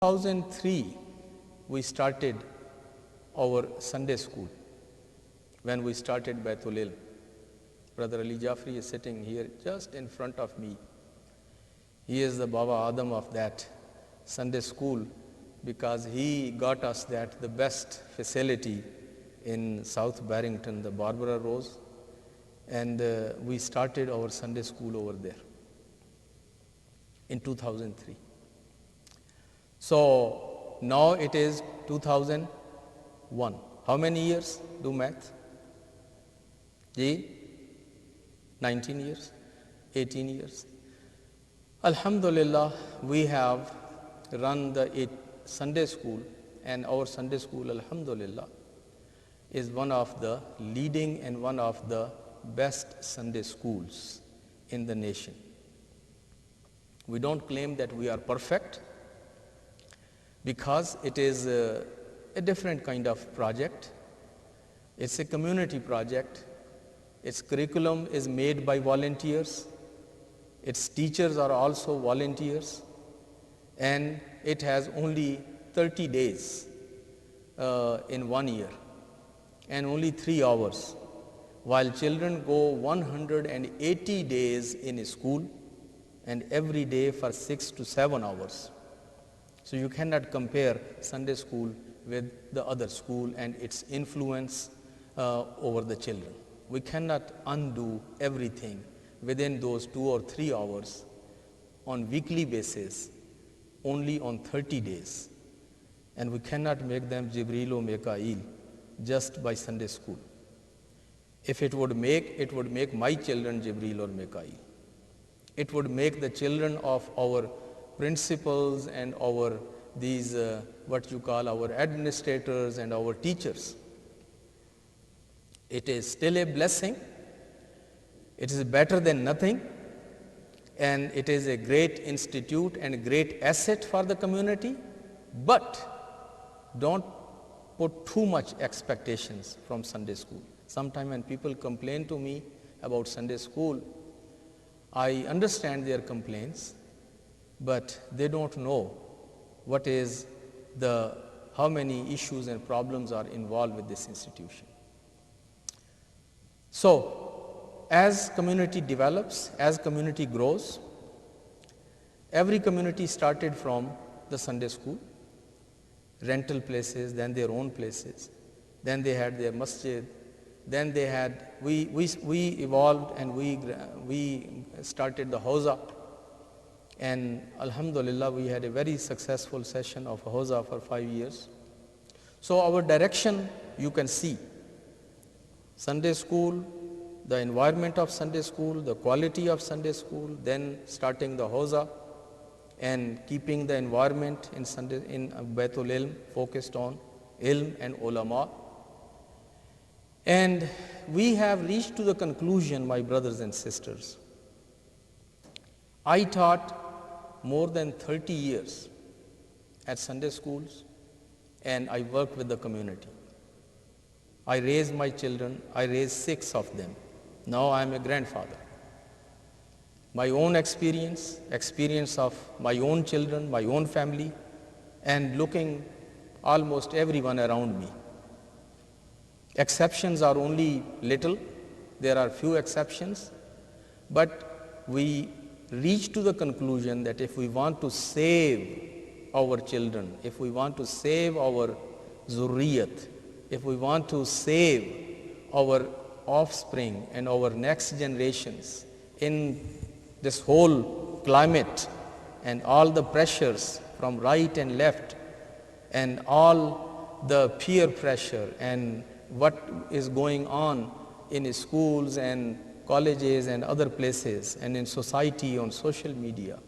2003, we started our Sunday school. When we started Baitul Ilm, Brother Ali Jafri is sitting here just in front of me. He is the Baba Adam of that Sunday school because he got us the best facility in South Barrington, the Barbara Rose, and we started our Sunday school over there in 2003. So now it is 2001. How many years? Do math. 19 years, 18 years. Alhamdulillah, we have run the Sunday school, and our Sunday school, Alhamdulillah, is one of the leading and one of the best Sunday schools in the nation. We don't claim that we are perfect because it is a different kind of project. It's a community project. Its curriculum is made by volunteers. Its teachers are also volunteers. And it has only 30 days in 1 year and only 3 hours, while children go 180 days in school and every day for 6 to 7 hours. So you cannot compare Sunday school with the other school and its influence over the children. We cannot undo everything within those 2 or 3 hours on weekly basis, only on 30 days. And we cannot make them Jibreel or Mikael just by Sunday school. If it would make my children Jibreel or Mikael. It would make the children of our principals and our what you call our administrators and our teachers. It is still a blessing. It is better than nothing, and it is a great institute and a great asset for the community. But don't put too much expectations from Sunday school. Sometimes when people complain to me about Sunday school, I understand their complaints, but they don't know what is how many issues and problems are involved with this institution. So, as community develops, as community grows, every community started from the Sunday school, rental places, then their own places, then they had their masjid, then they had, we evolved and we started the Hawza, and Alhamdulillah we had a very successful session of Hawza for 5 years. So our direction you can see, Sunday school, the environment of Sunday school, the quality of Sunday school, then starting the Hawza and keeping the environment in Baitul Ilm focused on Ilm and Ulama. And we have reached to the conclusion, my brothers and sisters. I taught more than 30 years at Sunday schools, and I worked with the community. I raised my children, I raised 6 of them. Now I am a grandfather. My own experience of my own children, my own family, and looking almost everyone around me. Exceptions are only little, there are few exceptions, but we reach to the conclusion that if we want to save our children, if we want to save our zurriyat, if we want to save our offspring and our next generations in this whole climate and all the pressures from right and left and all the peer pressure and what is going on in schools and colleges and other places and in society on social media,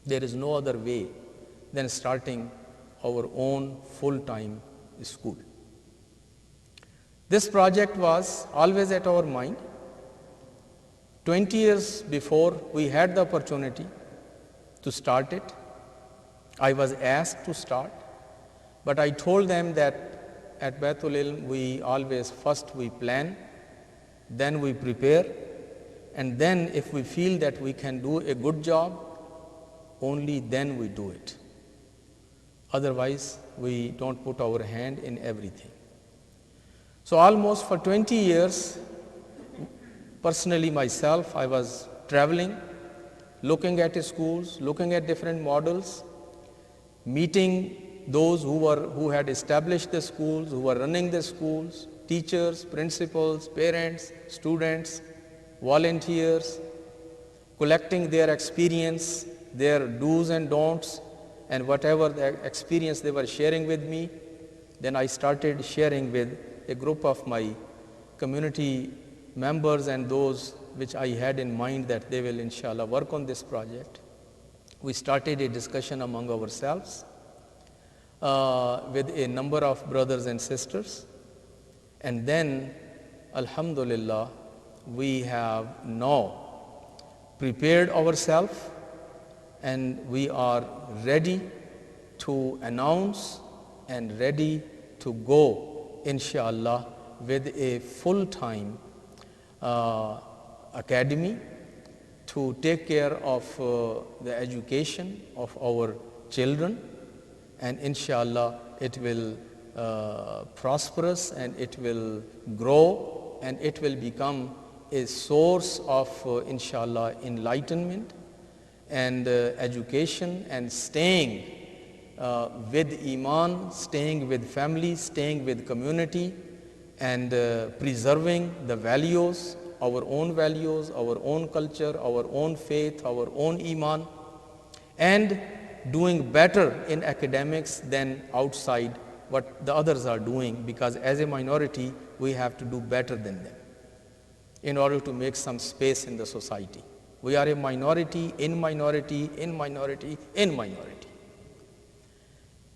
there is no other way than starting our own full-time school. This project was always at our mind. 20 years before we had the opportunity to start it, I was asked to start, but I told them that at Baitul Ilm we always first we plan, then we prepare, and then if we feel that we can do a good job, only then we do it. Otherwise, we don't put our hand in everything. So almost for 20 years, personally myself, I was traveling, looking at schools, looking at different models, meeting those who had established the schools, who were running the schools, teachers, principals, parents, students, volunteers, collecting their experience, their do's and don'ts, and whatever the experience they were sharing with me. Then I started sharing with a group of my community members and those which I had in mind that they will inshallah work on this project. We started a discussion among ourselves with a number of brothers and sisters, and then alhamdulillah we have now prepared ourselves and we are ready to announce and ready to go inshallah with a full-time academy to take care of the education of our children, and inshallah it will prosperous and it will grow and it will become a source of inshallah enlightenment and education and staying with iman, staying with family, staying with community, and preserving the values, our own culture, our own faith, our own iman, and doing better in academics than outside what the others are doing, because as a minority we have to do better than them in order to make some space in the society. We are a minority in minority in minority in minority.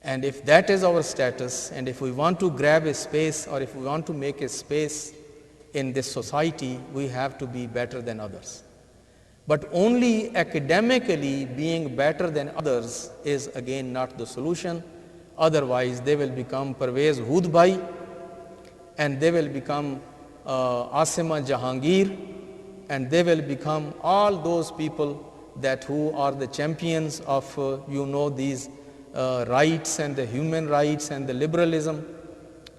And if that is our status, and if we want to grab a space or if we want to make a space in this society, we have to be better than others. But only academically being better than others is again not the solution. Otherwise, they will become Parvez Hudbhai and they will become Asima Jahangir, and they will become all those people that who are the champions of these rights and the human rights and the liberalism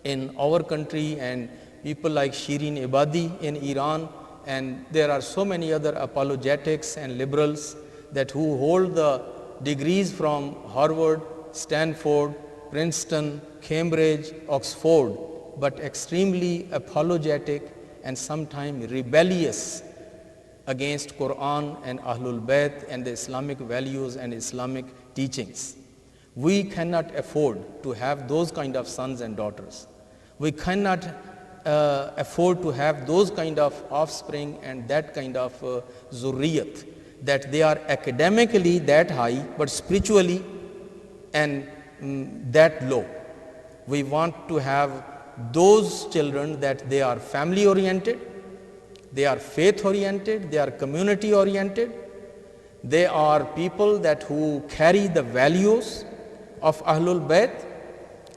in our country, and people like Shirin Ebadi in Iran, and there are so many other apologetics and liberals that who hold the degrees from Harvard, Stanford, Princeton, Cambridge, Oxford, but extremely apologetic and sometimes rebellious against Quran and Ahlul Bayt and the Islamic values and Islamic teachings. We cannot afford to have those kind of sons and daughters. We cannot afford to have those kind of offspring and that kind of zurriyat, that they are academically that high but spiritually and that low. We want to have those children that they are family oriented, they are faith oriented, they are community oriented, they are people that who carry the values of Ahlul Bayt,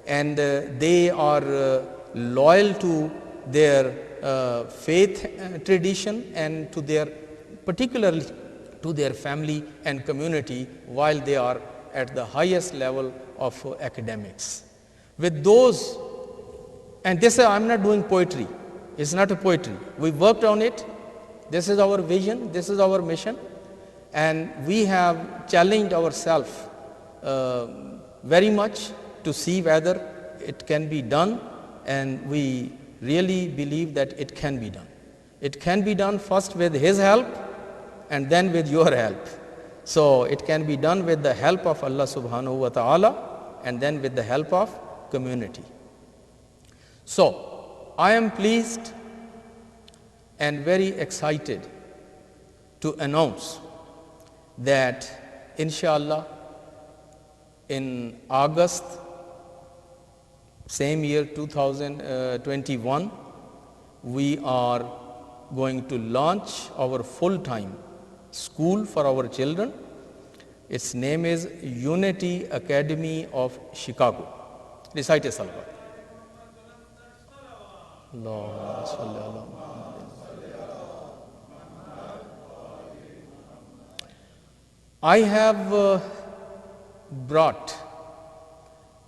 and they are loyal to their faith tradition and to their particularly to their family and community while they are at the highest level of academics. With those, and this I'm not doing poetry, it's not a poetry, we worked on it, this is our vision, this is our mission, and we have challenged ourselves very much to see whether it can be done, and we really believe that it can be done. It can be done first with his help and then with your help. So it can be done with the help of Allah subhanahu wa ta'ala and then with the help of community. So I am pleased and very excited to announce that inshallah in August same year 2021 we are going to launch our full-time school for our children. Its name is Unity Academy of Chicago. Recite a salawat. Allahumma salli ala Muhammad. I have brought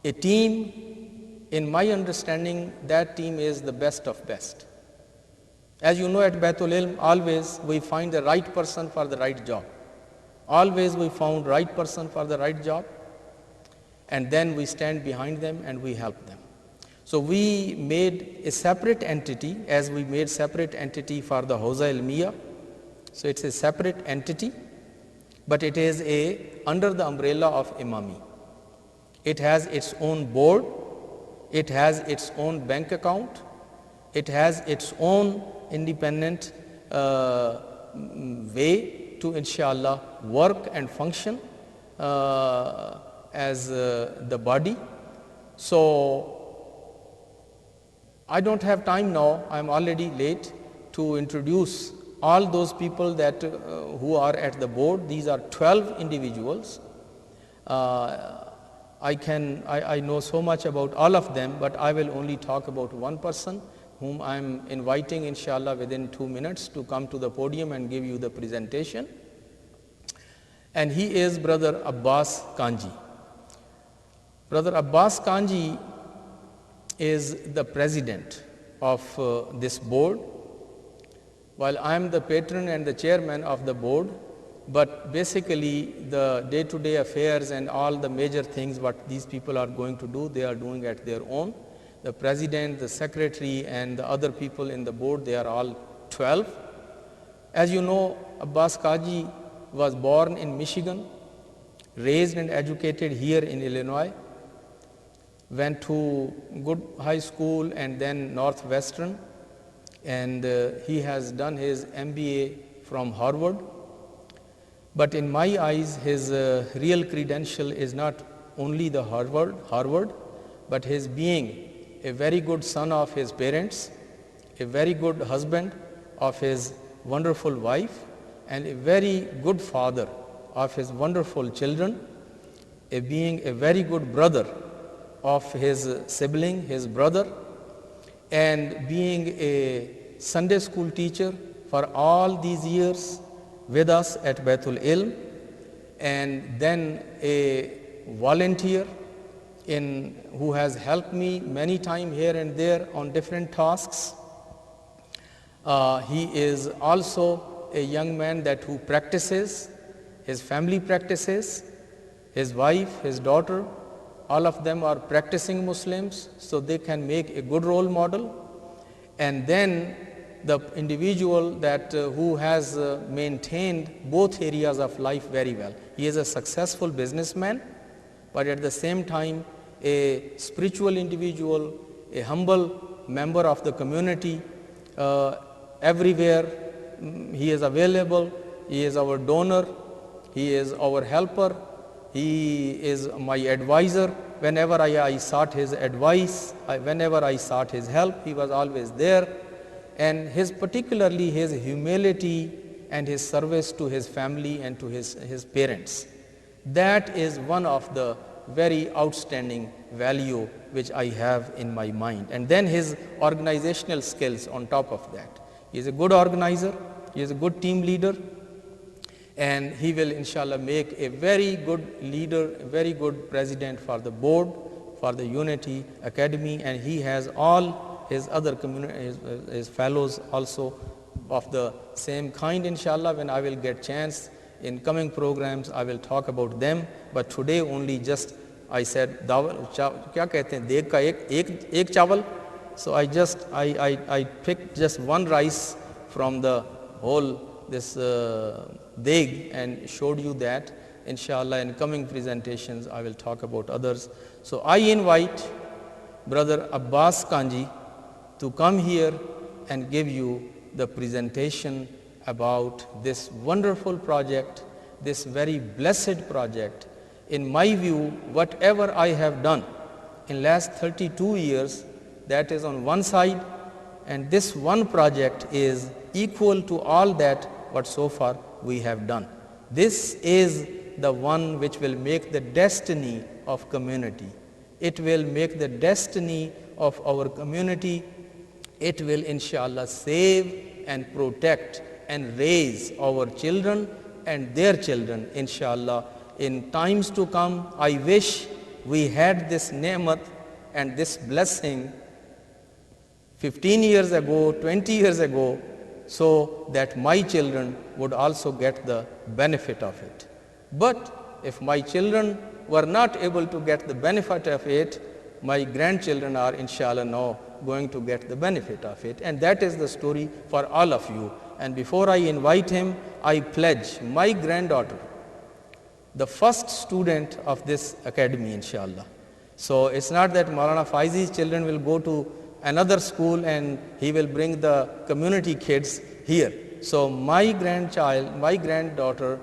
A team, in my understanding, that team is the best of best. As you know, at Baitul Ilm, always we find the right person for the right job. Always we found right person for the right job, and then we stand behind them and we help them. So we made a separate entity, as we made separate entity for the Hawza Ilmiya. So it's a separate entity, but it is under the umbrella of Imami. It has its own board, it has its own bank account, it has its own independent way to inshallah work and function as the body. So I don't have time now, I am already late, to introduce all those people that who are at the board. These are 12 individuals. I know so much about all of them, but I will only talk about one person whom I am inviting inshallah within 2 minutes to come to the podium and give you the presentation. And he is Brother Abbas Kanji. Brother Abbas Kanji is the president of this board, while I am the patron and the chairman of the board. But basically the day-to-day affairs and all the major things what these people are going to do, they are doing at their own. The president, the secretary, and the other people in the board, they are all 12. As you know, Abbas Kaji was born in Michigan, raised and educated here in Illinois, went to good high school and then Northwestern, and he has done his MBA from Harvard. But in my eyes, his real credential is not only the Harvard, but his being a very good son of his parents, a very good husband of his wonderful wife, and a very good father of his wonderful children, being a very good brother of his sibling, his brother, and being a Sunday school teacher for all these years with us at Baitul Ilm, and then a volunteer who has helped me many times here and there on different tasks. He is also a young man who practices, his family practices, his wife, his daughter, all of them are practicing Muslims, so they can make a good role model. And then the individual who has maintained both areas of life very well. He is a successful businessman, but at the same time a spiritual individual, a humble member of the community. Everywhere he is available. He is our donor, he is our helper, he is my advisor. Whenever I sought his advice, whenever I sought his help, he was always there. And particularly his humility and his service to his family and to his parents. That is one of the very outstanding value which I have in my mind. And then his organizational skills on top of that. He is a good organizer, he is a good team leader, and he will inshallah make a very good leader, a very good president for the board, for the Unity Academy, and he has all his other his fellows also of the same kind. Inshallah, when I will get chance in coming programs, I will talk about them. But today only just I said, kya kehte hain, deg ka ek chawal. So I picked just one rice from the whole this deg and showed you that. Inshallah, in coming presentations, I will talk about others. So I invite Brother Abbas Kanji to come here and give you the presentation about this wonderful project, this very blessed project. In my view, whatever I have done in last 32 years, that is on one side, and this one project is equal to all that what so far we have done. This is the one which will make the destiny of community. It will make the destiny of our community. It will inshallah save and protect and raise our children and their children inshallah in times to come. I wish we had this ne'mat and this blessing 15 years ago, 20 years ago, so that my children would also get the benefit of it. But if my children were not able to get the benefit of it, my grandchildren are inshallah now going to get the benefit of it. And that is the story for all of you. And before I invite him, I pledge my granddaughter, the first student of this academy, inshallah. So it's not that Maulana Faizi's children will go to another school and he will bring the community kids here. So my granddaughter,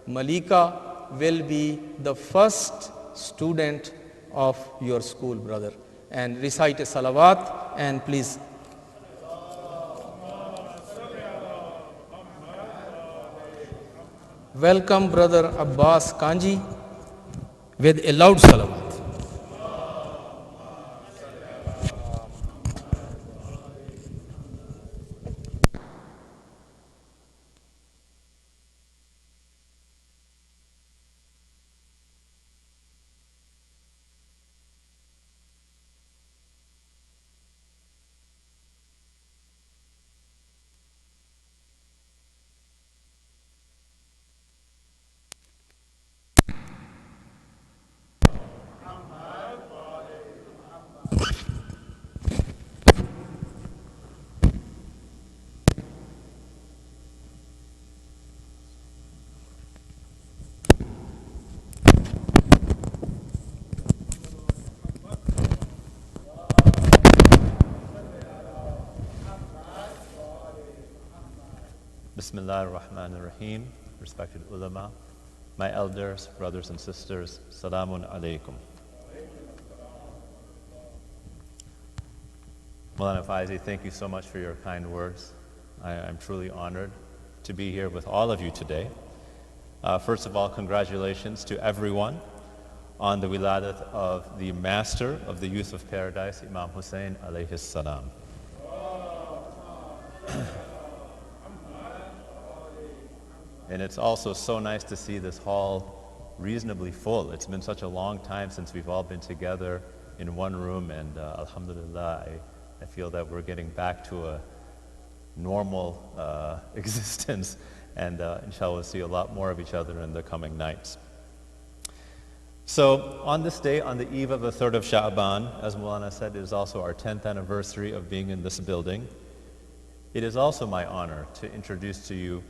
Malika, will be the first student of your school, brother. And recite a salawat, and please. Welcome brother Abbas Kanji with a loud salawat. Bismillah ar-Rahman ar-Rahim, respected ulama, my elders, brothers and sisters, Salamun Alaikum. Maulana Faizi, thank you so much for your kind words. I'm truly honored to be here with all of you today. First of all, congratulations to everyone on the wiladat of the master of the youth of paradise, Imam Hussein alayhi salam. And it's also so nice to see this hall reasonably full. It's been such a long time since we've all been together in one room, and alhamdulillah, I feel that we're getting back to a normal existence, and inshallah we'll see a lot more of each other in the coming nights. So on this day, on the eve of the 3rd of Sha'ban, as Maulana said, it is also our 10th anniversary of being in this building. It is also my honor to introduce to you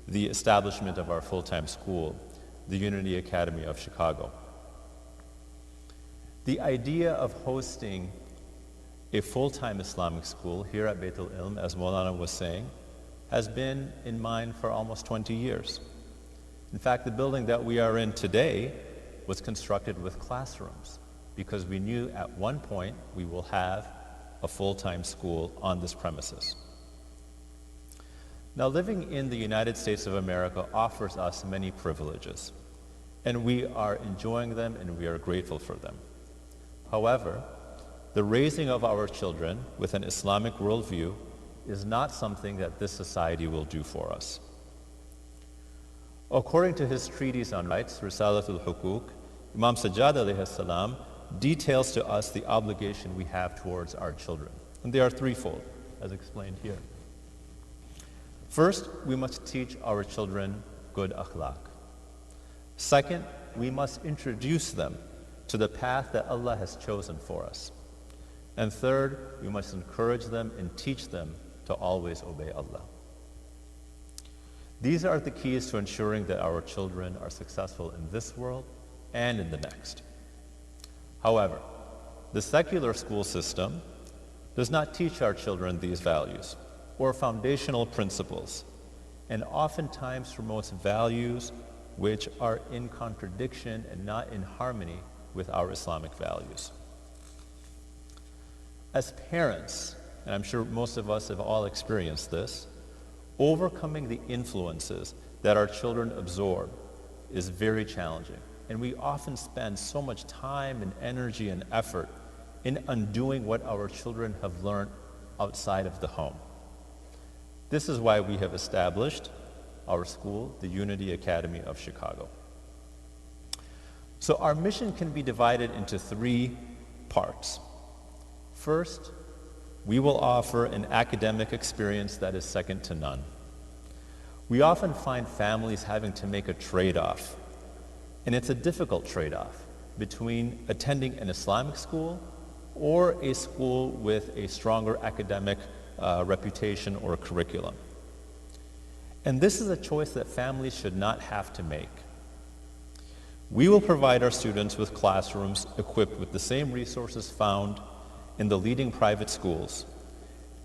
the establishment of our full-time school, the Unity Academy of Chicago. The idea of hosting a full-time Islamic school here at Beit al-Ilm, as Maulana was saying, has been in mind for almost 20 years. In fact, the building that we are in today was constructed with classrooms because we knew at one point we will have a full-time school on this premises. Now, living in the United States of America offers us many privileges, and we are enjoying them and we are grateful for them. However, the raising of our children with an Islamic worldview is not something that this society will do for us. According to his treatise on rights, Risalatul Hukuk, Imam Sajjad alayhi salam details to us the obligation we have towards our children. And they are threefold, as explained here. First, we must teach our children good akhlaq. Second, we must introduce them to the path that Allah has chosen for us. And third, we must encourage them and teach them to always obey Allah. These are the keys to ensuring that our children are successful in this world and in the next. However, the secular school system does not teach our children these values or foundational principles, and oftentimes promotes values which are in contradiction and not in harmony with our Islamic values. As parents, and I'm sure most of us have all experienced this, overcoming the influences that our children absorb is very challenging. And we often spend so much time and energy and effort in undoing what our children have learned outside of the home. This is why we have established our school, the Unity Academy of Chicago. So our mission can be divided into three parts. First, we will offer an academic experience that is second to none. We often find families having to make a trade-off, and it's a difficult trade-off between attending an Islamic school or a school with a stronger academic reputation or curriculum. And this is a choice that families should not have to make. We will provide our students with classrooms equipped with the same resources found in the leading private schools,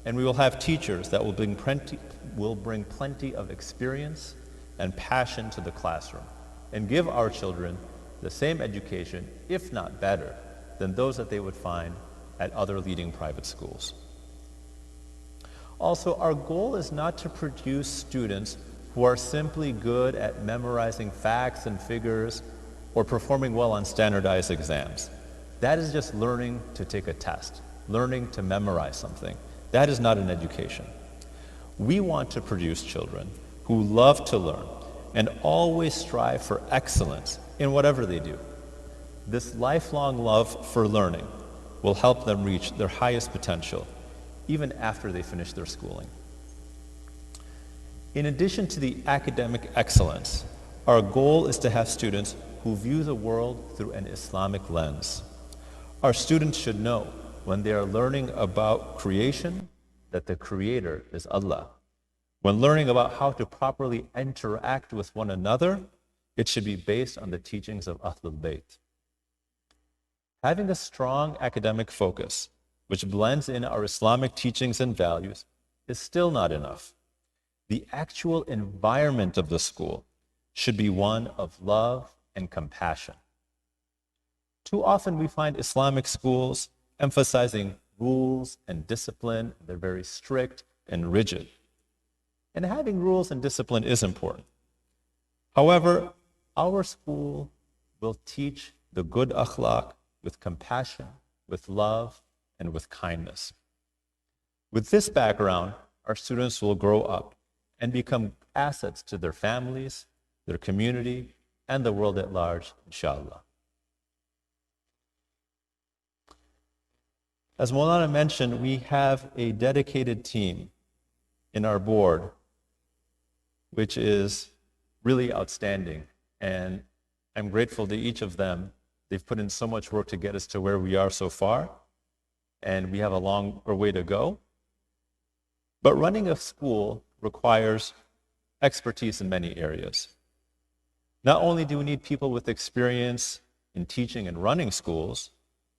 and we will have teachers that will bring plenty of experience and passion to the classroom and give our children the same education, if not better, than those that they would find at other leading private schools. Also, our goal is not to produce students who are simply good at memorizing facts and figures or performing well on standardized exams. That is just learning to take a test, learning to memorize something. That is not an education. We want to produce children who love to learn and always strive for excellence in whatever they do. This lifelong love for learning will help them reach their highest potential, even after they finish their schooling. In addition to the academic excellence, our goal is to have students who view the world through an Islamic lens. Our students should know when they are learning about creation that the Creator is Allah. When learning about how to properly interact with one another, it should be based on the teachings of Ahlul Bayt. Having a strong academic focus, which blends in our Islamic teachings and values, is still not enough. The actual environment of the school should be one of love and compassion. Too often we find Islamic schools emphasizing rules and discipline. They're very strict and rigid. And having rules and discipline is important. However, our school will teach the good akhlaq with compassion, with love, and with kindness. With this background, our students will grow up and become assets to their families, their community, and the world at large, inshallah. As Maulana mentioned, we have a dedicated team in our board, which is really outstanding. And I'm grateful to each of them. They've put in so much work to get us to where we are so far, and we have a long way to go. But running a school requires expertise in many areas. Not only do we need people with experience in teaching and running schools,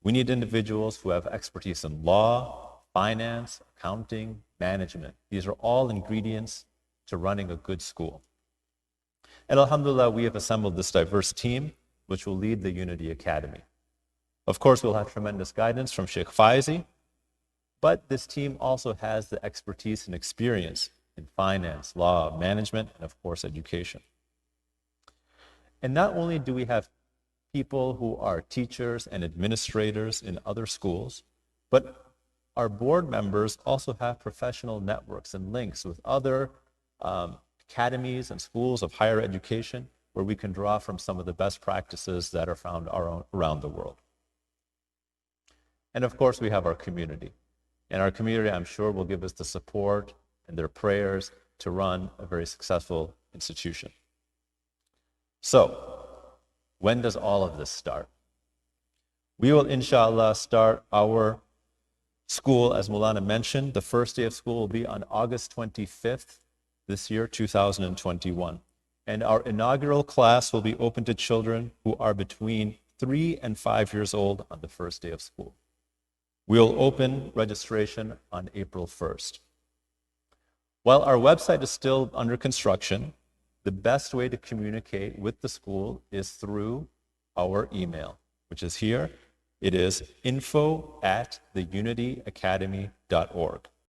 we need individuals who have expertise in law, finance, accounting, management. These are all ingredients to running a good school. And alhamdulillah, we have assembled this diverse team, which will lead the Unity Academy. Of course, we'll have tremendous guidance from Sheikh Faizi, but this team also has the expertise and experience in finance, law, management, and of course, education. And not only do we have people who are teachers and administrators in other schools, but our board members also have professional networks and links with other academies and schools of higher education where we can draw from some of the best practices that are found around the world. And of course, we have our community. And our community, I'm sure, will give us the support and their prayers to run a very successful institution. So, when does all of this start? We will, inshallah, start our school, as Maulana mentioned. The first day of school will be on August 25th this year, 2021. And our inaugural class will be open to children who are between 3 and 5 years old on the first day of school. We'll open registration on April 1st. While our website is still under construction, the best way to communicate with the school is through our email, which is here. It is info@theunityacademy.org.